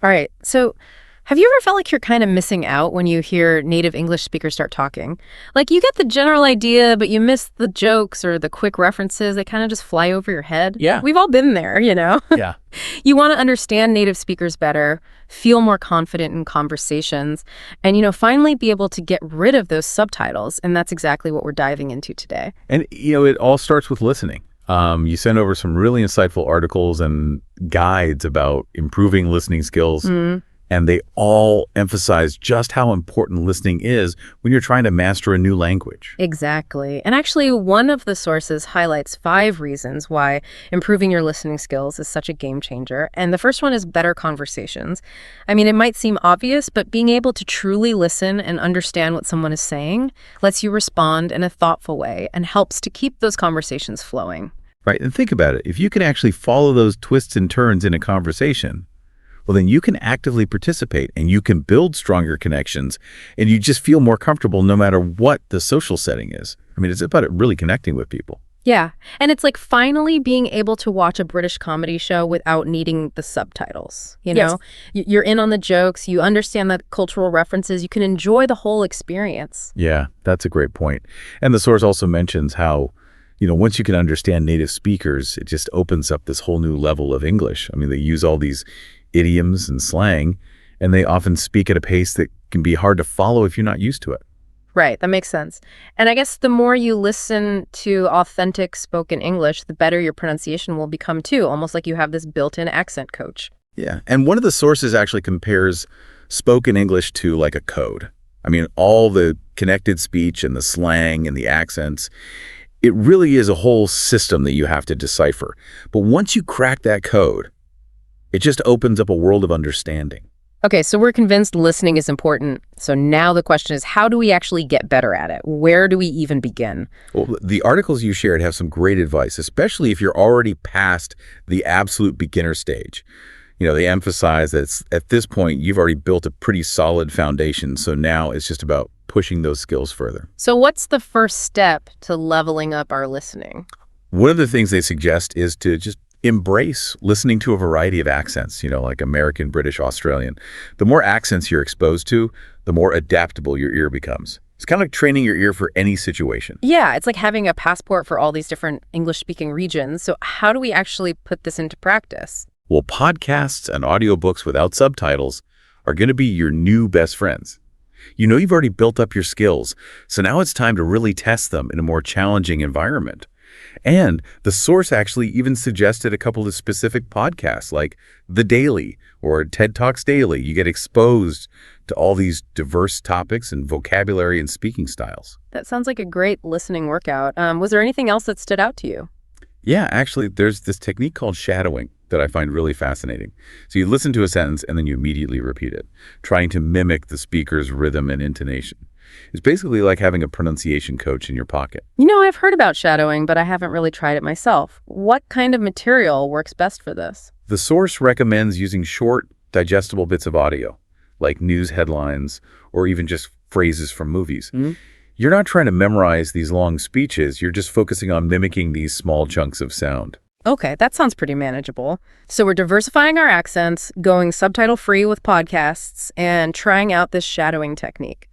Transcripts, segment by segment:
All right. So, have you ever felt like you're kind of missing out when you hear native English speakers start talking? Like you get the general idea, but you miss the jokes or the quick references. They kind of just fly over your head. Yeah. We've all been there, you know? Yeah. You want to understand native speakers better, feel more confident in conversations, and, finally be able to get rid of those subtitles. And that's exactly what we're diving into today. And, it all starts with listening. You sent over some really insightful articles and guides about improving listening skills. And they all emphasize just how important listening is when you're trying to master a new language. Exactly. And actually, one of the sources highlights 5 reasons why improving your listening skills is such a game changer. And the first one is better conversations. I mean, it might seem obvious, but being able to truly listen and understand what someone is saying lets you respond in a thoughtful way and helps to keep those conversations flowing. Right. And think about it. If you can actually follow those twists and turns in a conversation, well, then you can actively participate and you can build stronger connections and you just feel more comfortable no matter what the social setting is. I mean, it's about it really connecting with people. Yeah. And it's like finally being able to watch a British comedy show without needing the subtitles. Yes. You're in on the jokes. You understand the cultural references. You can enjoy the whole experience. Yeah, that's a great point. And the source also mentions how, once you can understand native speakers, it just opens up this whole new level of English. I mean, they use all these idioms and slang, and they often speak at a pace that can be hard to follow if you're not used to it. Right, that makes sense. And I guess the more you listen to authentic spoken English, the better your pronunciation will become too, almost like you have this built-in accent coach. Yeah, and one of the sources actually compares spoken English to like a code. I mean, all the connected speech and the slang and the accents, it really is a whole system that you have to decipher. But once you crack that code, it just opens up a world of understanding. Okay, so we're convinced listening is important. So now the question is, how do we actually get better at it? Where do we even begin? Well, the articles you shared have some great advice, especially if you're already past the absolute beginner stage. They emphasize that at this point, you've already built a pretty solid foundation. So now it's just about pushing those skills further. So what's the first step to leveling up our listening? One of the things they suggest is to just embrace listening to a variety of accents, like American, British, Australian. The more accents you're exposed to, the more adaptable your ear becomes. It's kind of like training your ear for any situation. Yeah, it's like having a passport for all these different English-speaking regions. So how do we actually put this into practice? Well, podcasts and audiobooks without subtitles are going to be your new best friends. You've already built up your skills, so now it's time to really test them in a more challenging environment. And the source actually even suggested a couple of specific podcasts like The Daily or TED Talks Daily. You get exposed to all these diverse topics and vocabulary and speaking styles. That sounds like a great listening workout. Was there anything else that stood out to you? Yeah, actually, there's this technique called shadowing that I find really fascinating. So you listen to a sentence and then you immediately repeat it, trying to mimic the speaker's rhythm and intonation. It's basically like having a pronunciation coach in your pocket. I've heard about shadowing, but I haven't really tried it myself. What kind of material works best for this? The source recommends using short, digestible bits of audio, like news headlines or even just phrases from movies. You're not trying to memorize these long speeches. You're just focusing on mimicking these small chunks of sound. Okay, that sounds pretty manageable. So we're diversifying our accents, going subtitle-free with podcasts, and trying out this shadowing technique.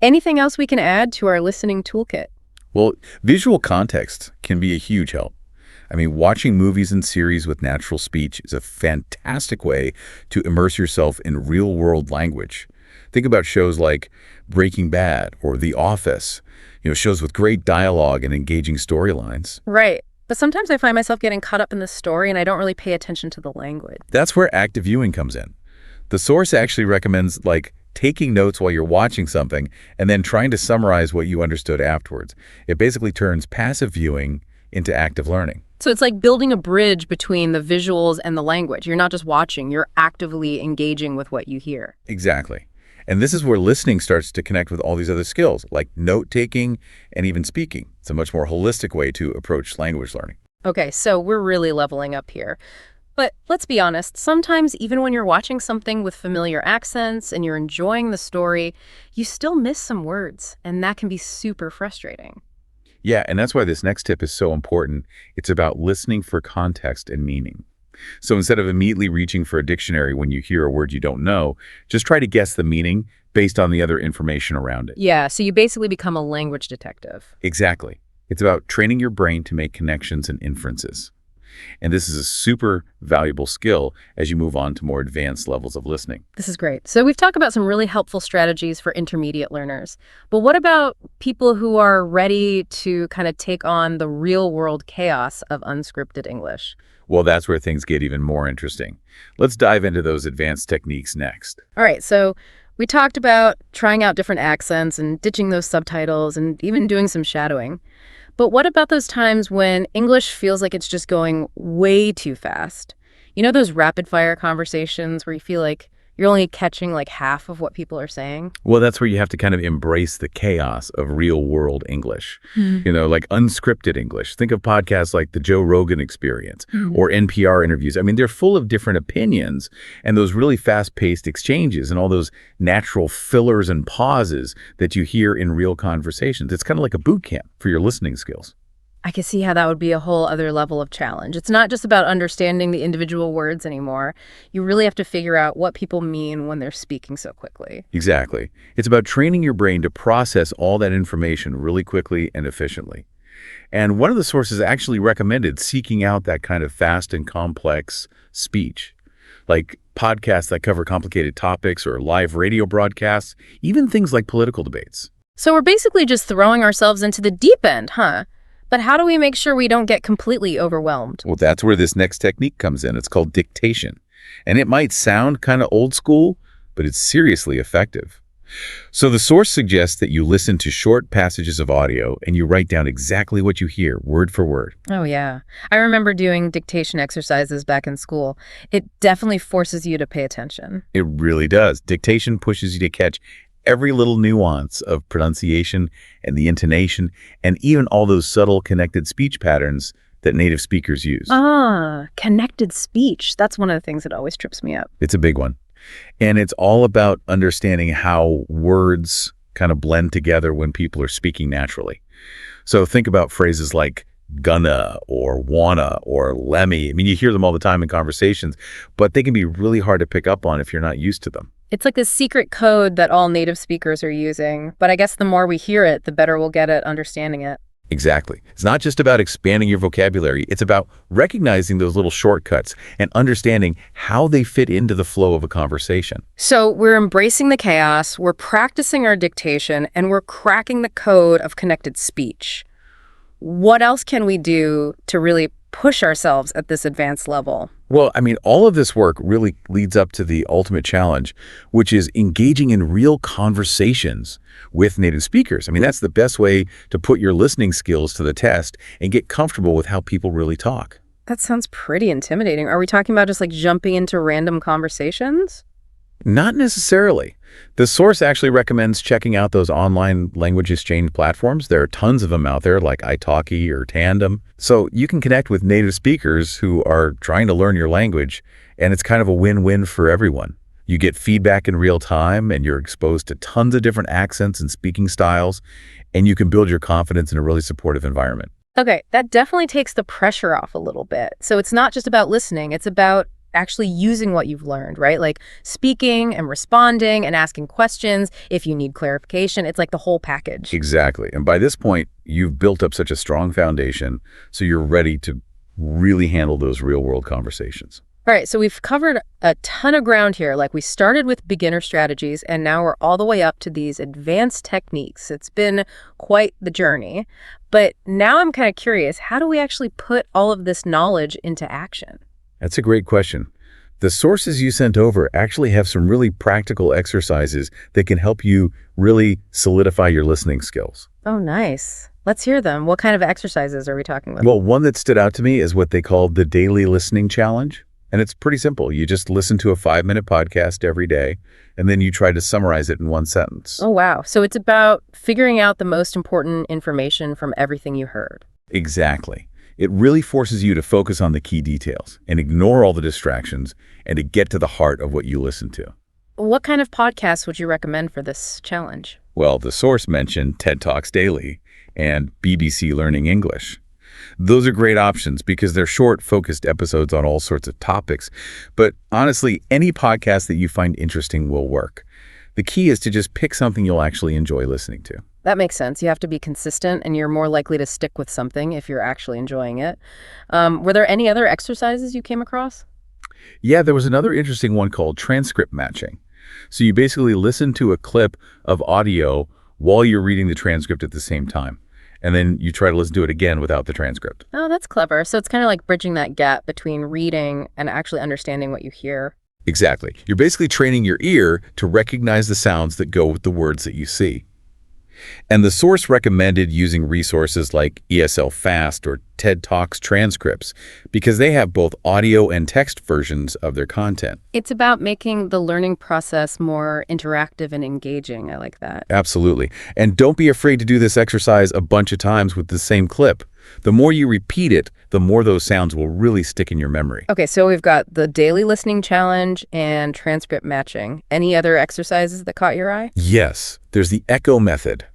Anything else we can add to our listening toolkit? Well, visual context can be a huge help. I mean, watching movies and series with natural speech is a fantastic way to immerse yourself in real-world language. Think about shows like Breaking Bad or The Office, shows with great dialogue and engaging storylines. Right. But sometimes I find myself getting caught up in the story and I don't really pay attention to the language. That's where active viewing comes in. The source actually recommends taking notes while you're watching something and then trying to summarize what you understood afterwards. It basically turns passive viewing into active learning. So it's like building a bridge between the visuals and the language. You're not just watching, you're actively engaging with what you hear. Exactly. And this is where listening starts to connect with all these other skills, like note-taking and even speaking. It's a much more holistic way to approach language learning. Okay, so we're really leveling up here. But let's be honest, sometimes even when you're watching something with familiar accents and you're enjoying the story, you still miss some words, and that can be super frustrating. Yeah, and that's why this next tip is so important. It's about listening for context and meaning. So instead of immediately reaching for a dictionary when you hear a word you don't know, just try to guess the meaning based on the other information around it. Yeah, so you basically become a language detective. Exactly. It's about training your brain to make connections and inferences. And this is a super valuable skill as you move on to more advanced levels of listening. This is great. So we've talked about some really helpful strategies for intermediate learners. But what about people who are ready to kind of take on the real world chaos of unscripted English? Well, that's where things get even more interesting. Let's dive into those advanced techniques next. All right, so we talked about trying out different accents and ditching those subtitles and even doing some shadowing. But what about those times when English feels like it's just going way too fast? You know those rapid fire conversations where you feel like you're only catching like half of what people are saying? Well, that's where you have to kind of embrace the chaos of real world English, like unscripted English. Think of podcasts like the Joe Rogan Experience or NPR interviews. I mean, they're full of different opinions and those really fast paced exchanges and all those natural fillers and pauses that you hear in real conversations. It's kind of like a boot camp for your listening skills. I can see how that would be a whole other level of challenge. It's not just about understanding the individual words anymore. You really have to figure out what people mean when they're speaking so quickly. Exactly. It's about training your brain to process all that information really quickly and efficiently. And one of the sources actually recommended seeking out that kind of fast and complex speech, like podcasts that cover complicated topics or live radio broadcasts, even things like political debates. So we're basically just throwing ourselves into the deep end, huh? But how do we make sure we don't get completely overwhelmed? Well, that's where this next technique comes in. It's called dictation. And it might sound kind of old school, but it's seriously effective. So the source suggests that you listen to short passages of audio and you write down exactly what you hear, word for word. Oh, yeah. I remember doing dictation exercises back in school. It definitely forces you to pay attention. It really does. Dictation pushes you to catch every little nuance of pronunciation and the intonation and even all those subtle connected speech patterns that native speakers use. Connected speech. That's one of the things that always trips me up. It's a big one. And it's all about understanding how words kind of blend together when people are speaking naturally. So think about phrases like gonna or wanna or lemme. I mean, you hear them all the time in conversations, but they can be really hard to pick up on if you're not used to them. It's like this secret code that all native speakers are using, but I guess the more we hear it, the better we'll get at understanding it. Exactly. It's not just about expanding your vocabulary. It's about recognizing those little shortcuts and understanding how they fit into the flow of a conversation. So we're embracing the chaos, we're practicing our dictation, and we're cracking the code of connected speech. What else can we do to really push ourselves at this advanced level? Well, I mean, all of this work really leads up to the ultimate challenge, which is engaging in real conversations with native speakers. I mean, that's the best way to put your listening skills to the test and get comfortable with how people really talk. That sounds pretty intimidating. Are we talking about just like jumping into random conversations? Not necessarily. The source actually recommends checking out those online language exchange platforms. There are tons of them out there like italki or Tandem. So you can connect with native speakers who are trying to learn your language, and it's kind of a win-win for everyone. You get feedback in real time, and you're exposed to tons of different accents and speaking styles, and you can build your confidence in a really supportive environment. Okay, that definitely takes the pressure off a little bit. So it's not just about listening, it's about actually using what you've learned, right? Like speaking and responding and asking questions if you need clarification. It's like the whole package. Exactly. And by this point, you've built up such a strong foundation, so you're ready to really handle those real-world conversations. All right, so we've covered a ton of ground here. Like we started with beginner strategies, and now we're all the way up to these advanced techniques. It's been quite the journey. But now I'm kind of curious, how do we actually put all of this knowledge into action? That's a great question. The sources you sent over actually have some really practical exercises that can help you really solidify your listening skills. Oh, nice. Let's hear them. What kind of exercises are we talking about? Well, one that stood out to me is what they called the Daily Listening Challenge. And it's pretty simple. You just listen to a 5-minute podcast every day, and then you try to summarize it in one sentence. Oh, wow. So it's about figuring out the most important information from everything you heard. Exactly. It really forces you to focus on the key details and ignore all the distractions and to get to the heart of what you listen to. What kind of podcasts would you recommend for this challenge? Well, the source mentioned TED Talks Daily and BBC Learning English. Those are great options because they're short, focused episodes on all sorts of topics. But honestly, any podcast that you find interesting will work. The key is to just pick something you'll actually enjoy listening to. That makes sense. You have to be consistent, and you're more likely to stick with something if you're actually enjoying it. Were there any other exercises you came across? Yeah, there was another interesting one called transcript matching. So you basically listen to a clip of audio while you're reading the transcript at the same time. And then you try to listen to it again without the transcript. Oh, that's clever. So it's kind of like bridging that gap between reading and actually understanding what you hear. Exactly. You're basically training your ear to recognize the sounds that go with the words that you see. And the source recommended using resources like ESL Fast or TED Talks transcripts because they have both audio and text versions of their content. It's about making the learning process more interactive and engaging. I like that. Absolutely. And don't be afraid to do this exercise a bunch of times with the same clip. The more you repeat it, the more those sounds will really stick in your memory. Okay, so we've got the daily listening challenge and transcript matching. Any other exercises that caught your eye? Yes, there's the echo method.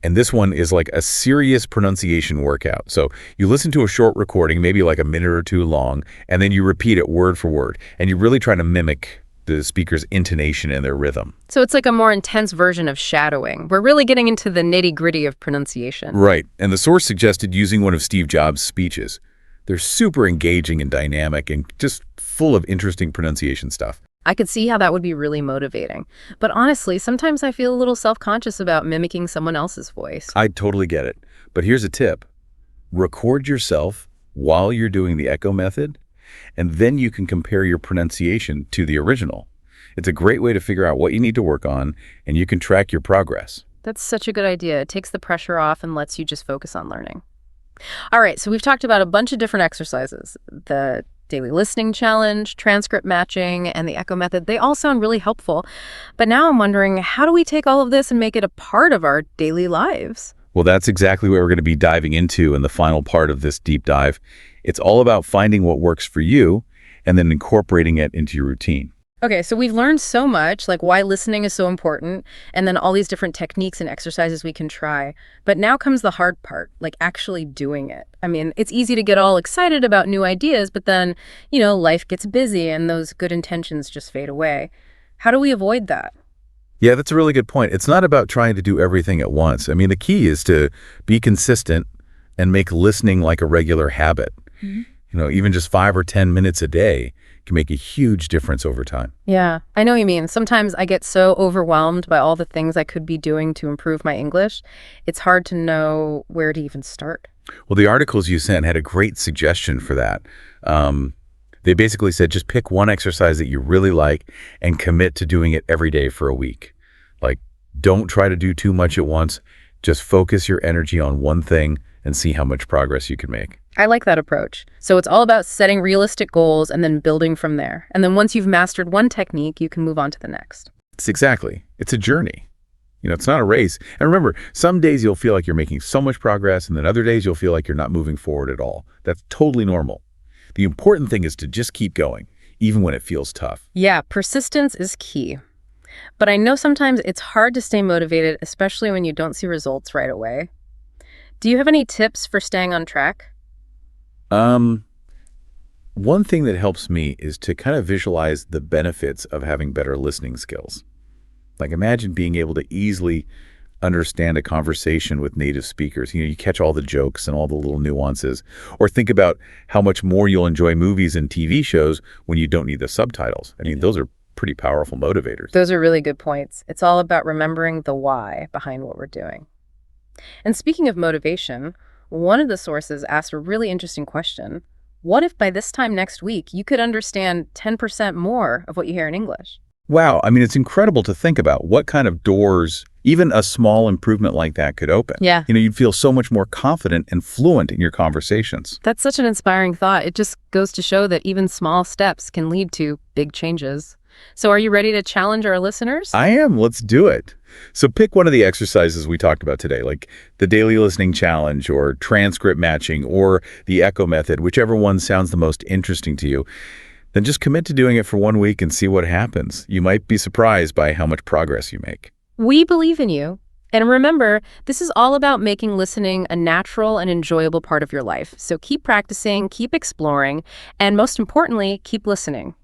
And this one is like a serious pronunciation workout. So you listen to a short recording, maybe like a minute or two long, and then you repeat it word for word. And you really try to mimic the speaker's intonation and their rhythm. So it's like a more intense version of shadowing. We're really getting into the nitty-gritty of pronunciation. Right. And the source suggested using one of Steve Jobs' speeches. They're super engaging and dynamic and just full of interesting pronunciation stuff. I could see how that would be really motivating. But honestly, sometimes I feel a little self-conscious about mimicking someone else's voice. I totally get it. But here's a tip. Record yourself while you're doing the echo method, and then you can compare your pronunciation to the original. It's a great way to figure out what you need to work on, and you can track your progress. That's such a good idea. It takes the pressure off and lets you just focus on learning. All right, so we've talked about a bunch of different exercises. The daily listening challenge, transcript matching, and the echo method, they all sound really helpful. But now I'm wondering, how do we take all of this and make it a part of our daily lives? Well, that's exactly what we're going to be diving into in the final part of this deep dive. It's all about finding what works for you and then incorporating it into your routine. Okay, so we've learned so much, like why listening is so important, and then all these different techniques and exercises we can try. But now comes the hard part, like actually doing it. I mean, it's easy to get all excited about new ideas, but then, life gets busy and those good intentions just fade away. How do we avoid that? Yeah, that's a really good point. It's not about trying to do everything at once. I mean, the key is to be consistent and make listening like a regular habit. Even just 5 or 10 minutes a day can make a huge difference over time. Yeah, I know what you mean. Sometimes I get so overwhelmed by all the things I could be doing to improve my English. It's hard to know where to even start. Well, the articles you sent had a great suggestion for that. They basically said just pick one exercise that you really like and commit to doing it every day for a week. Like, don't try to do too much at once. Just focus your energy on one thing and see how much progress you can make. I like that approach. So it's all about setting realistic goals and then building from there. And then once you've mastered one technique, you can move on to the next. It's a journey. It's not a race. And remember, some days you'll feel like you're making so much progress, and then other days you'll feel like you're not moving forward at all. That's totally normal. The important thing is to just keep going, even when it feels tough. Yeah, persistence is key. But I know sometimes it's hard to stay motivated, especially when you don't see results right away. Do you have any tips for staying on track? One thing that helps me is to kind of visualize the benefits of having better listening skills. Like, imagine being able to easily understand a conversation with native speakers. You catch all the jokes and all the little nuances. Or think about how much more you'll enjoy movies and TV shows when you don't need the subtitles. I mean, those are pretty powerful motivators. Those are really good points. It's all about remembering the why behind what we're doing. And speaking of motivation, one of the sources asked a really interesting question. What if by this time next week, you could understand 10% more of what you hear in English? Wow. I mean, it's incredible to think about what kind of doors even a small improvement like that could open. Yeah. You'd feel so much more confident and fluent in your conversations. That's such an inspiring thought. It just goes to show that even small steps can lead to big changes. So are you ready to challenge our listeners? I am. Let's do it. So pick one of the exercises we talked about today, like the daily listening challenge or transcript matching or the echo method, whichever one sounds the most interesting to you. Then just commit to doing it for 1 week and see what happens. You might be surprised by how much progress you make. We believe in you, And remember, this is all about making listening a natural and enjoyable part of your life. So keep practicing, keep exploring, and most importantly, keep listening.